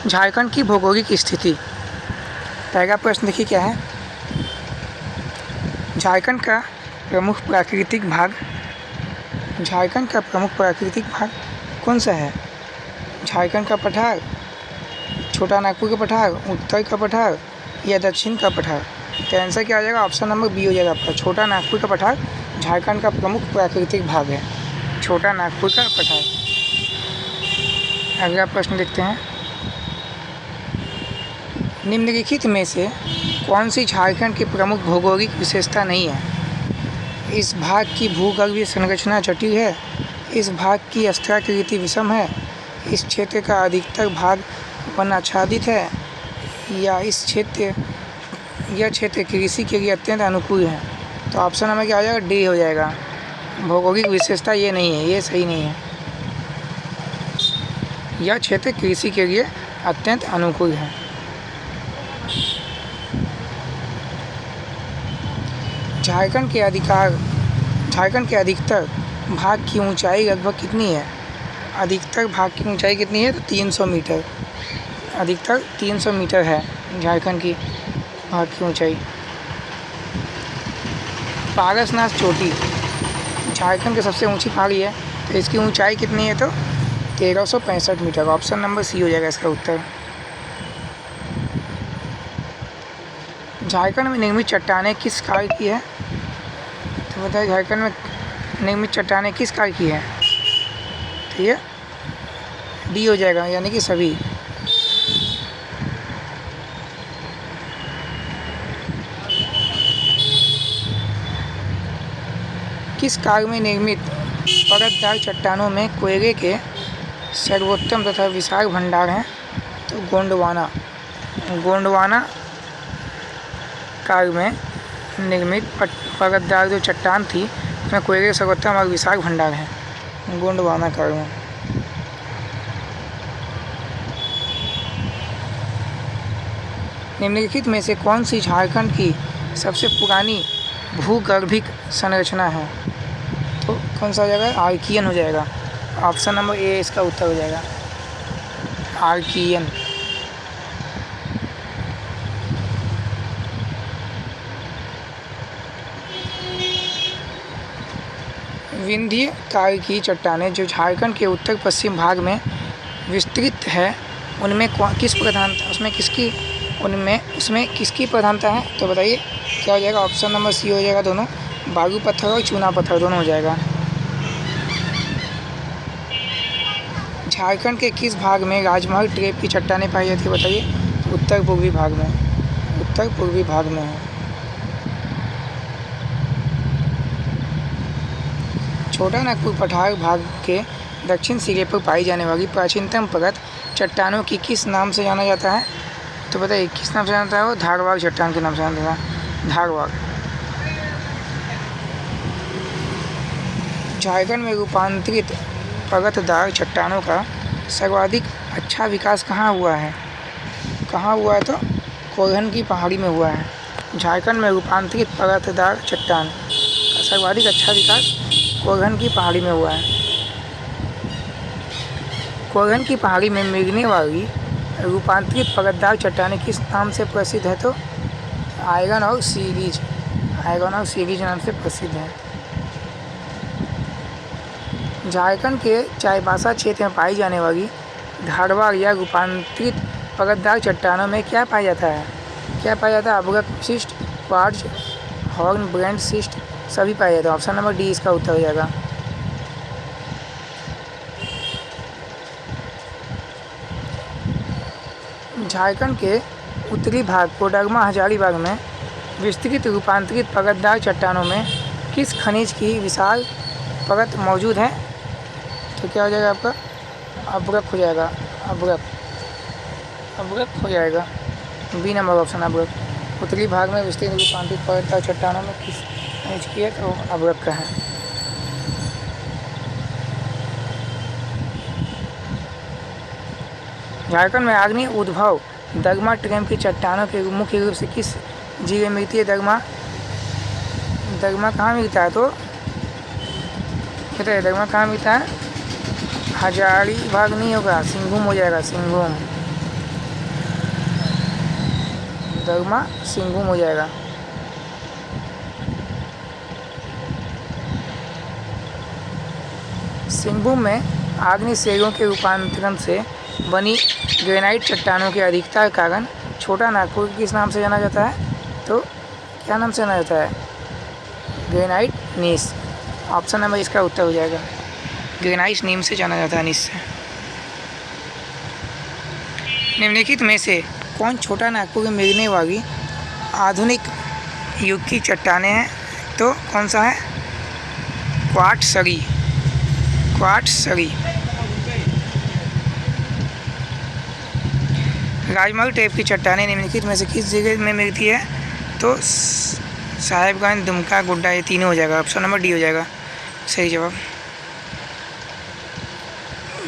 झारखंड की भौगोलिक स्थिति। पहला प्रश्न देखिए क्या है। झारखंड का प्रमुख प्राकृतिक भाग। झारखंड का प्रमुख प्राकृतिक भाग कौन सा है? झारखंड का पठार, छोटा नागपुर का पठार, उत्तर का पठार या दक्षिण का पठार? तो आंसर क्या आ जाएगा? ऑप्शन नंबर बी हो जाएगा आपका, छोटा नागपुर का पठार झारखंड का प्रमुख प्राकृतिक भाग है, छोटा नागपुर का पठार। अगला प्रश्न देखते हैं। निम्नलिखित में से कौन सी झारखंड की प्रमुख भौगोलिक विशेषता नहीं है? इस भाग की भूगर्भीय संरचना जटिल है, इस भाग की स्थलाकृति विषम है, इस क्षेत्र का अधिकतर भाग वन आच्छादित है, या यह क्षेत्र कृषि के लिए अत्यंत अनुकूल है? तो ऑप्शन नंबर क्या हो जाएगा? डी हो जाएगा। भौगोलिक विशेषता ये नहीं है, ये सही नहीं है। यह क्षेत्र कृषि के लिए अत्यंत अनुकूल है। झारखंड के अधिकतर भाग की ऊंचाई लगभग कितनी है? अधिकतर भाग की ऊंचाई कितनी है? तो 300 मीटर। अधिकतर 300 मीटर है झारखंड की भाग की ऊंचाई। पारसनाथ चोटी झारखंड की सबसे ऊंची पहाड़ी है, तो इसकी ऊंचाई कितनी है? तो 1365 मीटर। ऑप्शन नंबर सी हो जाएगा इसका उत्तर। झारखंड में निर्मित चट्टानें किस कार्य की है? तो बताइए, झारखंड में निर्मित चट्टानें किस कार्य की है? तो ये डी हो जाएगा, यानी कि सभी। किस कार्य में निर्मित परतदार चट्टानों में कोयले के सर्वोत्तम तथा विशाल भंडार हैं? तो गोंडवाना काल में निर्मित परतदार जो चट्टान थी उसमें कोयले के सर्वोत्तम और विशाल भंडार हैं गोंडवाना काल में। निम्नलिखित में से कौन सी झारखंड की सबसे पुरानी भूगर्भिक संरचना है? तो कौन सा हो जाएगा? आर्कियन हो जाएगा। ऑप्शन नंबर ए इसका उत्तर हो जाएगा, आर्कियन। विंध्य काल की चट्टानें जो झारखंड के उत्तर पश्चिम भाग में विस्तृत है, उनमें किसकी प्रधानता है? तो बताइए क्या हो जाएगा? ऑप्शन नंबर सी हो जाएगा, दोनों, बालू पत्थर और चूना पत्थर दोनों हो जाएगा। झारखंड के किस भाग में राजमहल ट्रेप की चट्टानें पाई जाती है? बताइए। उत्तर पूर्वी भाग में है। छोटा नागपुर पठार भाग के दक्षिण सिरे पर पाई जाने वाली प्राचीनतम परत चट्टानों की किस नाम से जाना जाता है? तो बताइए किस नाम से जाना जाता है? वो धारवाड़ चट्टान के नाम से जाना जाता है, धारवाड़। झारखंड में रूपांतरित परतदार चट्टानों का सर्वाधिक अच्छा विकास कहाँ हुआ है? तो कोल्हन की पहाड़ी में हुआ है। झारखंड में रूपांतरित परतदार चट्टान का सर्वाधिक अच्छा विकास कोल्हन की पहाड़ी में हुआ है। कोल्हन की पहाड़ी में मिलने वाली रूपांतरित परतदार चट्टानें किस नाम से प्रसिद्ध है? तो आयरन और सीरीज नाम से प्रसिद्ध है। झारखंड के चाईबासा क्षेत्र में पाई जाने वाली धारवाड़ या रूपांतरित परतदार चट्टानों में क्या पाया जाता है? Augite schist, quartz, hornblende schist सभी पाए जाते हैं। ऑप्शन नंबर डी इसका उत्तर हो जाएगा। झारखंड के उत्तरी भाग कोडरमा हजारीबाग में विस्तृत रूपांतरित परतदार चट्टानों में किस खनिज की विशाल परत मौजूद है? तो क्या हो जाएगा आपका? अब्रक हो जाएगा, बी नंबर ऑप्शन अब्रक। उत्तरी भाग में विस्तृत रूपांतरित परतदार चट्टानों में किस खनिज की है? तो अब्रक का है। झारखंड में आग्नेय उद्भव दगमा ट्रेप की चट्टानों के मुख्य रूप से किस जिले में मिलती है? दगमा कहाँ मिलता है? तो बताइए दगमा कहाँ मिलता है? हजारीबाग नहीं होगा, सिंहभूम हो जाएगा, सिंहभूम। धर्मा सिंहभूम हो जाएगा। सिंहभूम में आग्नेय श्रेणियों के रूपांतरण से बनी ग्रेनाइट चट्टानों की अधिकता के कारण छोटा नागपुर किस नाम से जाना जाता है? तो क्या नाम से जाना जाता है? Granite gneiss. ऑप्शन नंबर इसका उत्तर हो जाएगा। ग्रेनाइट नीम से जाना जाता है, नीस से। निम्नलिखित में से कौन छोटा नागपुर में मिलने वाली आधुनिक युग की चट्टानें हैं? तो कौन सा है? क्वार्ट्ज सरी। राजमहल टाइप की चट्टानें निम्नलिखित में से किस जगह में मिलती है? तो साहेबगंज, दुमका, गोड्डा, ये तीनों हो जाएगा। ऑप्शन नंबर डी हो जाएगा सही जवाब।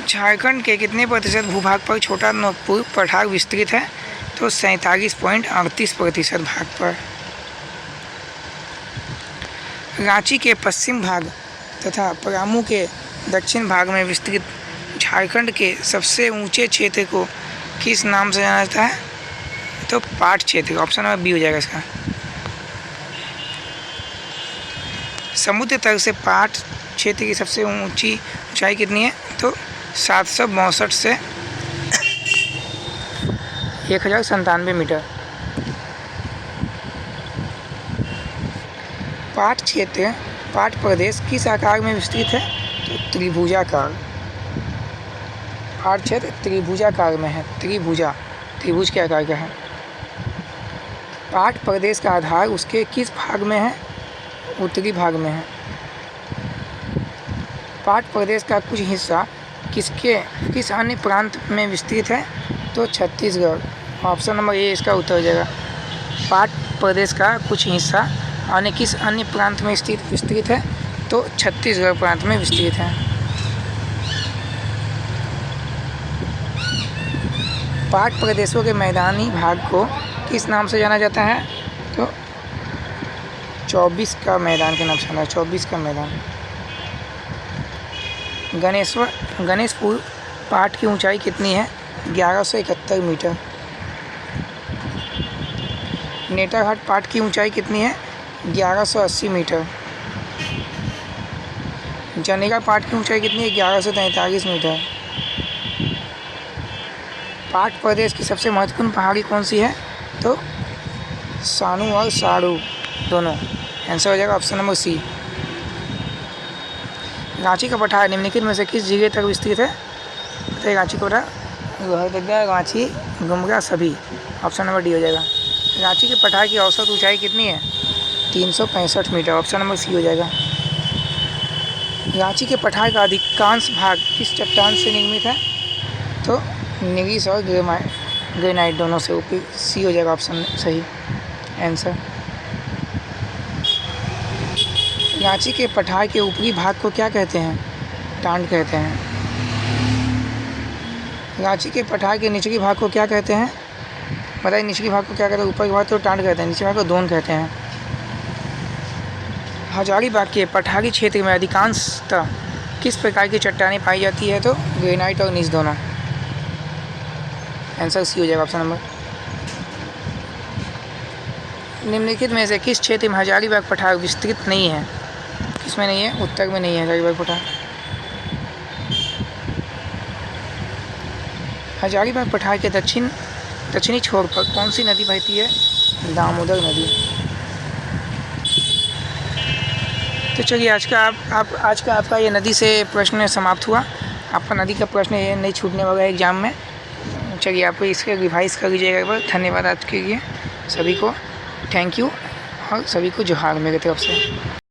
झारखंड के कितने प्रतिशत भूभाग पर छोटा नागपुर पठार विस्तृत है? तो 47.38% भाग पर। रांची के पश्चिम भाग तथा पलामू के दक्षिण भाग में विस्तृत झारखंड के सबसे ऊंचे क्षेत्र को किस नाम से जाना जाता है? तो पाट क्षेत्र। ऑप्शन नंबर बी हो जाएगा इसका। समुद्र तल से पाट क्षेत्र की सबसे ऊंची ऊंचाई कितनी है? तो 762 से 1097 मीटर। पाट क्षेत्र, पाट प्रदेश किस आकार में विस्तृत है? तो त्रिभुजाकार। पाट क्षेत्र त्रिभुजाकार में है। त्रिभुज के आकार का है। पाट प्रदेश का आधार उसके किस भाग में है? उत्तरी भाग में है। पाट प्रदेश का कुछ हिस्सा किस अन्य प्रांत में विस्तृत है? तो छत्तीसगढ़। ऑप्शन नंबर ए इसका उत्तर हो जाएगा। पाट प्रदेश का कुछ हिस्सा किस अन्य प्रांत में विस्तृत है? तो छत्तीसगढ़ प्रांत में विस्तृत है। पाट प्रदेशों के मैदानी भाग को किस नाम से जाना जाता है? तो 24 का मैदान के नाम से जाना है। 24 का मैदान। गणेशपुर पाट की ऊंचाई कितनी है? 1171 मीटर। नेटाघाट पाट की ऊंचाई कितनी है? 1180 मीटर। जनेगा पाट की ऊंचाई कितनी है? 1143 मीटर। पाट प्रदेश की सबसे महत्वपूर्ण पहाड़ी कौन सी है? तो सानू और साड़ू दोनों। आंसर हो जाएगा ऑप्शन नंबर सी। रांची का पठार निम्नलिखित में से किस जगह तक विस्तृत है? तो रांची का पठार लोहरदगा, रांची, गुमला सभी। ऑप्शन नंबर डी हो जाएगा। रांची के पठार की औसत ऊंचाई कितनी है? 365 मीटर। ऑप्शन नंबर सी हो जाएगा। रांची के पठार का अधिकांश भाग किस चट्टान से निर्मित है? तो निवीस और ग्रेनाइट दोनों से। ऊपरी सी हो जाएगा ऑप्शन सही आंसर। रांची के पठार के ऊपरी भाग को क्या कहते हैं? टांड कहते हैं। रांची के पठार के निचली भाग को क्या कहते हैं? बताइए निचली भाग को क्या कहते हैं? ऊपर के भाग तो टांड कहते हैं, निचले भाग को दोन कहते हैं। हजारीबाग के पठारी क्षेत्र में अधिकांशतः किस प्रकार की चट्टानें पाई जाती है? तो ग्रेनाइट और नीस दोनों। आंसर सी हो जाएगा ऑप्शन नंबर। निम्नलिखित में से किस क्षेत्र में हजारीबाग पठार विस्तृत नहीं है? किसमें नहीं है? उत्तर में नहीं है हजारीबाग पठार। हजारीबाग पठार के दक्षिणी छोर पर कौन सी नदी बहती है? दामोदर नदी। तो चलिए आज का आपका ये नदी से प्रश्न समाप्त हुआ। आपका नदी का प्रश्न ये नहीं छूटने वाला है एग्जाम में। चलिए आप इसके रिवाइज कर लीजिएगा एक बार। धन्यवाद आज के लिए सभी को। थैंक यू और सभी को जोहार मेरी तरफ से।